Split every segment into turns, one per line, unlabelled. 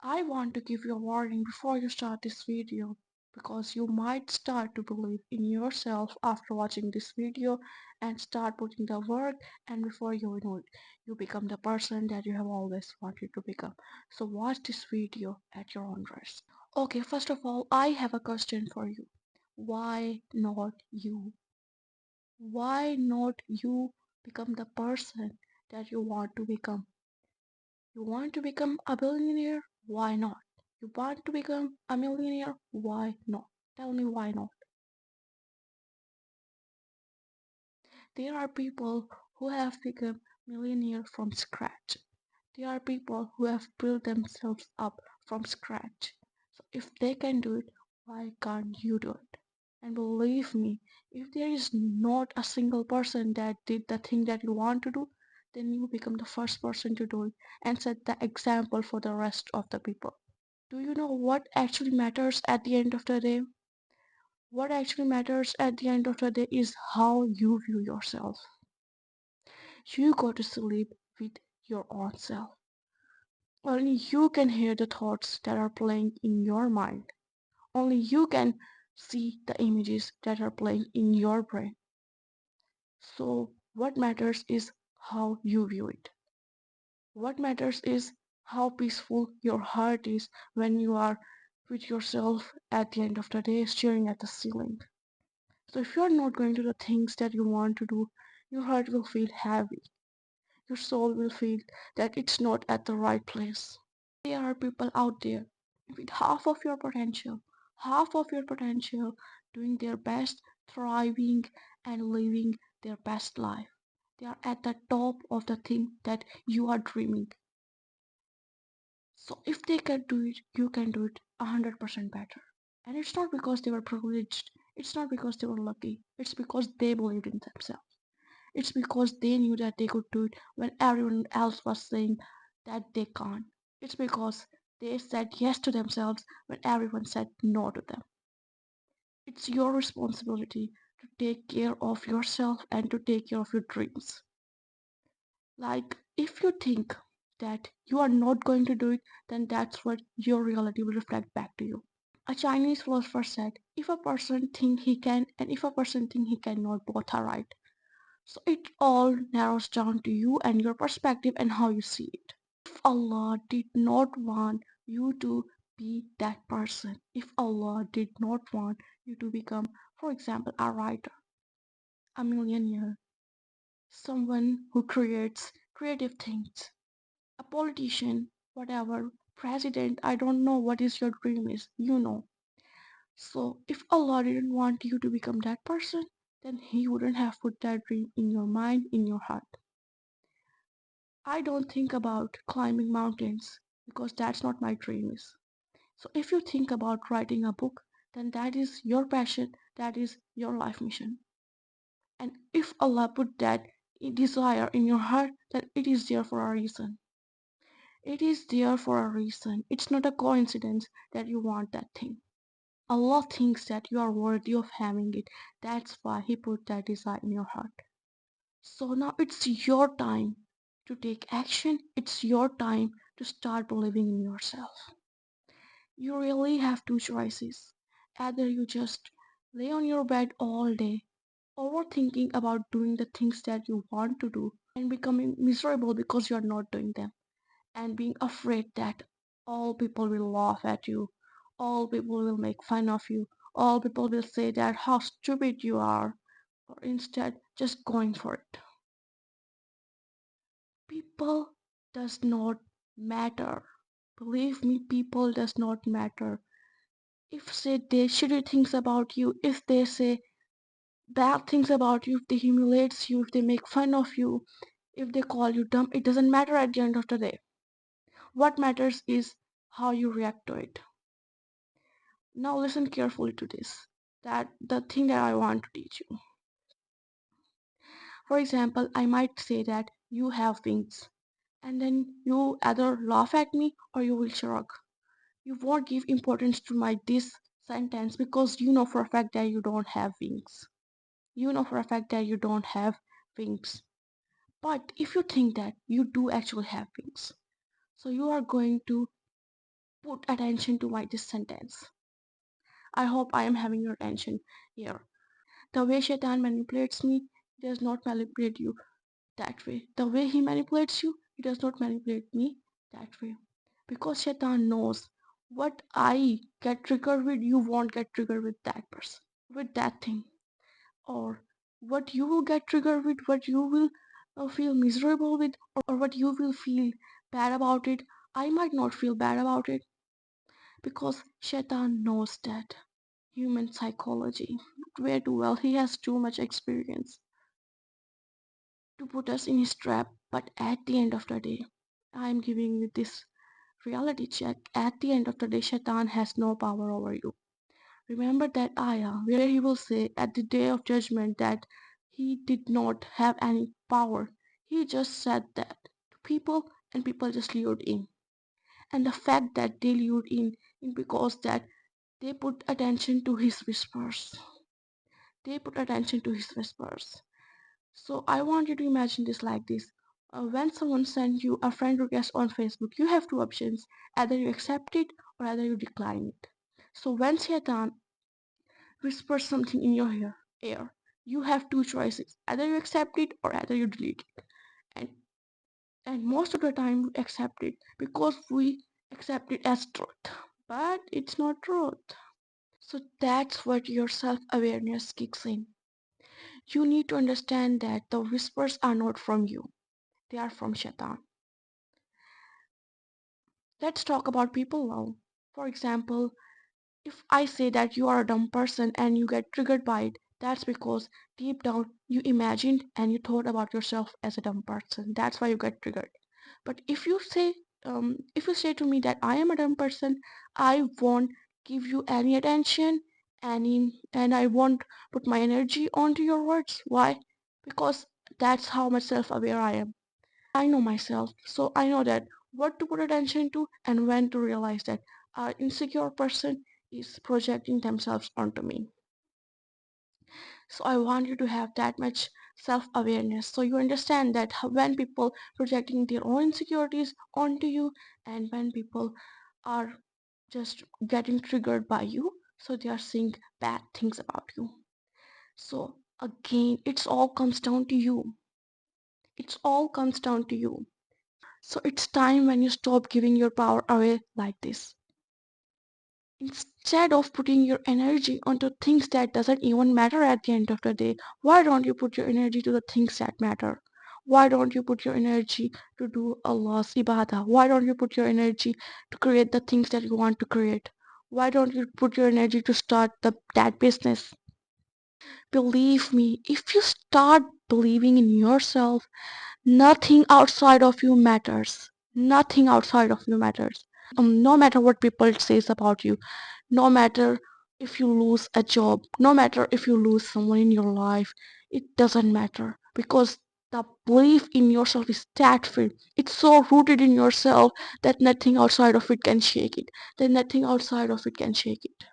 I want to give you a warning before you start this video because you might start to believe in yourself after watching this video and start putting the work, and before you know it, you become the person that you have always wanted to become. So watch this video at your own risk. Okay, first of all, I have a question for you. Why not you? Why not you become the person that you want to become? You want to become a billionaire? Why not? You want to become a millionaire? Why not? Tell me why not. There are people who have become millionaire from scratch. There are people who have built themselves up from scratch. So if they can do it, why can't you do it? And believe me, if there is not a single person that did the thing that you want to do, then you become the first person to do it and set the example for the rest of the people. Do you know what actually matters at the end of the day? What actually matters at the end of the day is how you view yourself. You go to sleep with your own self. Only you can hear the thoughts that are playing in your mind. Only you can see the images that are playing in your brain. So, what matters is how you view it. What matters is how peaceful your heart is when you are with yourself at the end of the day staring at the ceiling. So if you are not going to the things that you want to do, your heart will feel heavy. Your soul will feel that it's not at the right place. There are people out there with half of your potential, doing their best, thriving and living their best life. They are at the top of the thing that you are dreaming. So if they can do it, you can do it 100% better. And it's not because they were privileged, it's not because they were lucky, it's because they believed in themselves. It's because they knew that they could do it when everyone else was saying that they can't. It's because they said yes to themselves when everyone said no to them. It's your responsibility to take care of yourself and to take care of your dreams. Like, if you think that you are not going to do it, then that's what your reality will reflect back to you. A Chinese philosopher said, if a person think he can and if a person think he cannot, both are right. So it all narrows down to you and your perspective and how you see it. If Allah did not want you to be that person, if Allah did not want you to become, for example, a writer, a millionaire, someone who creates creative things, a politician, whatever, president, I don't know what is your dream is, you know. So if Allah didn't want you to become that person, then He wouldn't have put that dream in your mind, in your heart. I don't think about climbing mountains because that's not my dream is. So if you think about writing a book, then that is your passion, that is your life mission. And if Allah put that desire in your heart, then it is there for a reason. It is there for a reason. It's not a coincidence that you want that thing. Allah thinks that you are worthy of having it. That's why He put that desire in your heart. So now it's your time to take action. It's your time to start believing in yourself. You really have two choices. Either you just lay on your bed all day, overthinking about doing the things that you want to do and becoming miserable because you're not doing them, and being afraid that all people will laugh at you, all people will make fun of you, all people will say that how stupid you are, or instead just going for it. People does not matter. Believe me, people does not matter. If say they shitty things about you, if they say bad things about you, if they humiliates you, if they make fun of you, if they call you dumb, it doesn't matter at the end of the day. What matters is how you react to it. Now listen carefully to this. That the thing that I want to teach you. For example, I might say that you have wings, and then you either laugh at me or you will shrug. You won't give importance to my this sentence because you know for a fact that you don't have wings. You know for a fact that you don't have wings. But if you think that you do actually have wings, so you are going to put attention to my this sentence. I hope I am having your attention here. The way Shaitan manipulates me, he does not manipulate you that way. The way he manipulates you, he does not manipulate me that way. Because Shaitan knows what I get triggered with, you won't get triggered with that person, with that thing. Or what you will get triggered with, what you will feel miserable with, or what you will feel bad about it, I might not feel bad about it because Shaitan knows that human psychology way too well. He has too much experience to put us in his trap. But at the end of the day, I am giving you this reality check. At the end of the day, Shaitan has no power over you. Remember that ayah where he will say at the day of judgment that he did not have any power. He just said that to people and people just lured in. And the fact that they lured in because that they put attention to his whispers. They put attention to his whispers. So I want you to imagine this like this. When someone sends you a friend request on Facebook, you have two options. Either you accept it or either you decline it. So when Shaitan whispers something in your ear, you have two choices. Either you accept it or either you delete it. And and most of the time we accept it because we accept it as truth. But it's not truth. So that's what your self-awareness kicks in. You need to understand that the whispers are not from you. They are from Shaitan. Let's talk about people now. For example, if I say that you are a dumb person and you get triggered by it, that's because deep down you imagined and you thought about yourself as a dumb person. That's why you get triggered. But if you say to me that I am a dumb person, I won't give you any attention, and I won't put my energy onto your words. Why? Because that's how much self-aware I am. I know myself, so I know that what to put attention to and when to realize that our insecure person is projecting themselves onto me. So I want you to have that much self-awareness so you understand that when people projecting their own insecurities onto you and when people are just getting triggered by you, so they are saying bad things about you. So again, it's all comes down to you. It's all comes down to you. So it's time when you stop giving your power away like this. Instead of putting your energy onto things that doesn't even matter at the end of the day, why don't you put your energy to the things that matter? Why don't you put your energy to do Allah's ibadah? Why don't you put your energy to create the things that you want to create? Why don't you put your energy to start that business? Believe me, if you start believing in yourself, nothing outside of you matters. Nothing outside of you matters. No matter what people says about you, no matter if you lose a job, no matter if you lose someone in your life, it doesn't matter because the belief in yourself is that firm. It's so rooted in yourself that nothing outside of it can shake it. That nothing outside of it can shake it.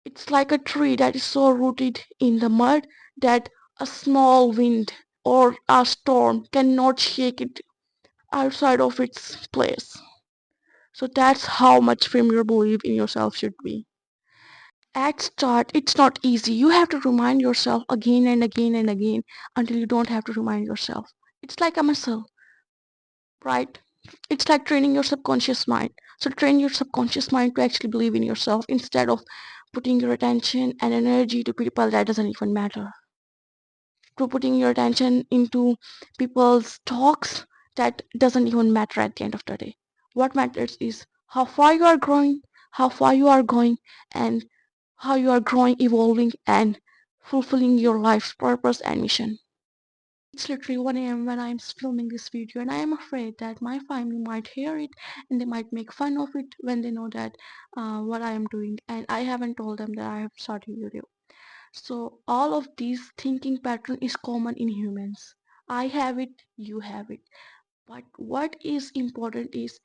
It's like a tree that is so rooted in the mud that a small wind or a storm cannot shake it outside of its place. So that's how much firm your belief in yourself should be. At start, it's not easy. You have to remind yourself again and again and again until you don't have to remind yourself. It's like a muscle, right? It's like training your subconscious mind. So train your subconscious mind to actually believe in yourself instead of putting your attention and energy to people that doesn't even matter. To putting your attention into people's talks that doesn't even matter at the end of the day. What matters is how far you are growing, how far you are going, and how you are growing, evolving, and fulfilling your life's purpose and mission. It's literally 1 a.m. when I'm filming this video, and I am afraid that my family might hear it and they might make fun of it when they know that what I am doing, and I haven't told them that I have started video. So all of these thinking pattern is common in humans. I have it, you have it. But what is important is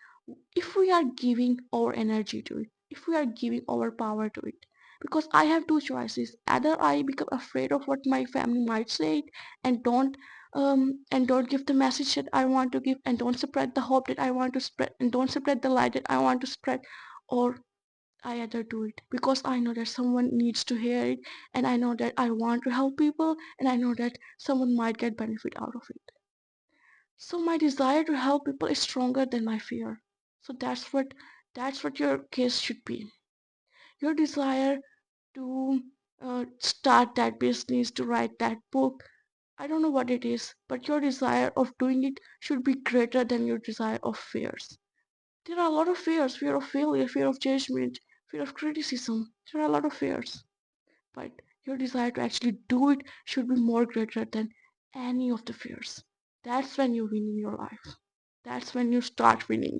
if we are giving our energy to it, if we are giving our power to it. Because I have two choices. Either I become afraid of what my family might say and don't and don't give the message that I want to give, and don't spread the hope that I want to spread, and don't spread the light that I want to spread, or I either do it because I know that someone needs to hear it, and I know that I want to help people, and I know that someone might get benefit out of it. So my desire to help people is stronger than my fear. So that's what your case should be. Your desire to start that business, to write that book, I don't know what it is, but your desire of doing it should be greater than your desire of fears. There are a lot of fears: fear of failure, fear of judgment, fear of criticism. There are a lot of fears. But your desire to actually do it should be more greater than any of the fears. That's when you win in your life. That's when you start winning.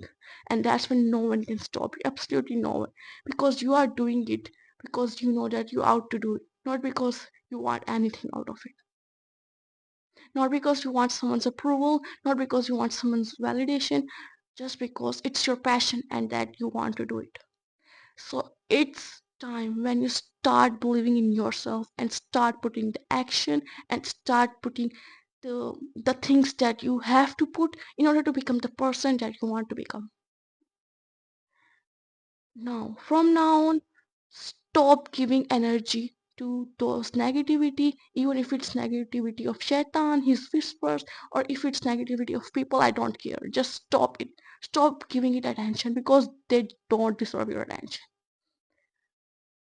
And that's when no one can stop you. Absolutely no one. Because you are doing it because you know that you're out to do it, not because you want anything out of it. Not because you want someone's approval, not because you want someone's validation, just because it's your passion and that you want to do it. So it's time when you start believing in yourself and start putting the action and start putting the things that you have to put in order to become the person that you want to become. Now, from now on, stop giving energy to those negativity, even if it's negativity of shaitan, his whispers, or if it's negativity of people, I don't care. Just stop it. Stop giving it attention because they don't deserve your attention.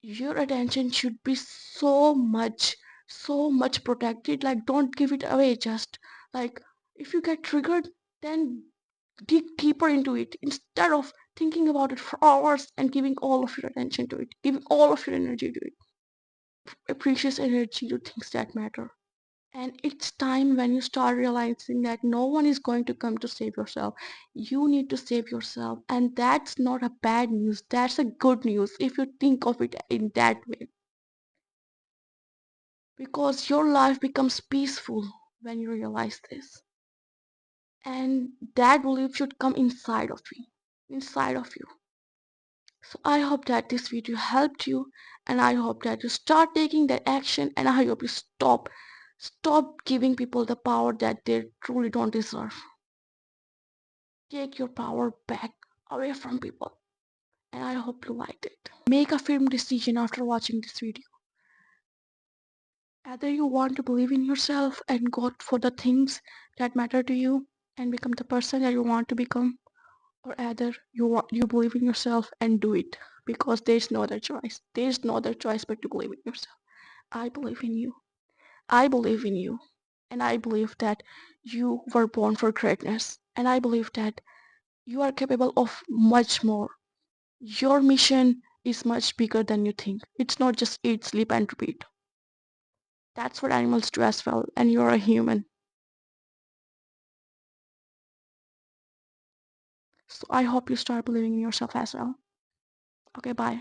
Your attention should be so much protected. Like, don't give it away. Just like, if you get triggered, then dig deeper into it instead of thinking about it for hours and giving all of your attention to it, giving all of your energy to it, precious energy to things that matter. And it's time when you start realizing that no one is going to come to save yourself. You need to save yourself. And that's not a bad news. That's a good news if you think of it in that way. Because your life becomes peaceful when you realize this. And that belief should come inside of you. Inside of you. So I hope that this video helped you, and I hope that you start taking that action, and I hope you stop giving people the power that they truly don't deserve. Take your power back away from people, and I hope you liked it. Make a firm decision after watching this video. Either you want to believe in yourself and go for the things that matter to you and become the person that you want to become, or either you believe in yourself and do it because there's no other choice. There's no other choice but to believe in yourself. I believe in you. I believe in you. And I believe that you were born for greatness. And I believe that you are capable of much more. Your mission is much bigger than you think. It's not just eat, sleep, and repeat. That's what animals do as well. And you're a human. So I hope you start believing in yourself as well. Okay, bye.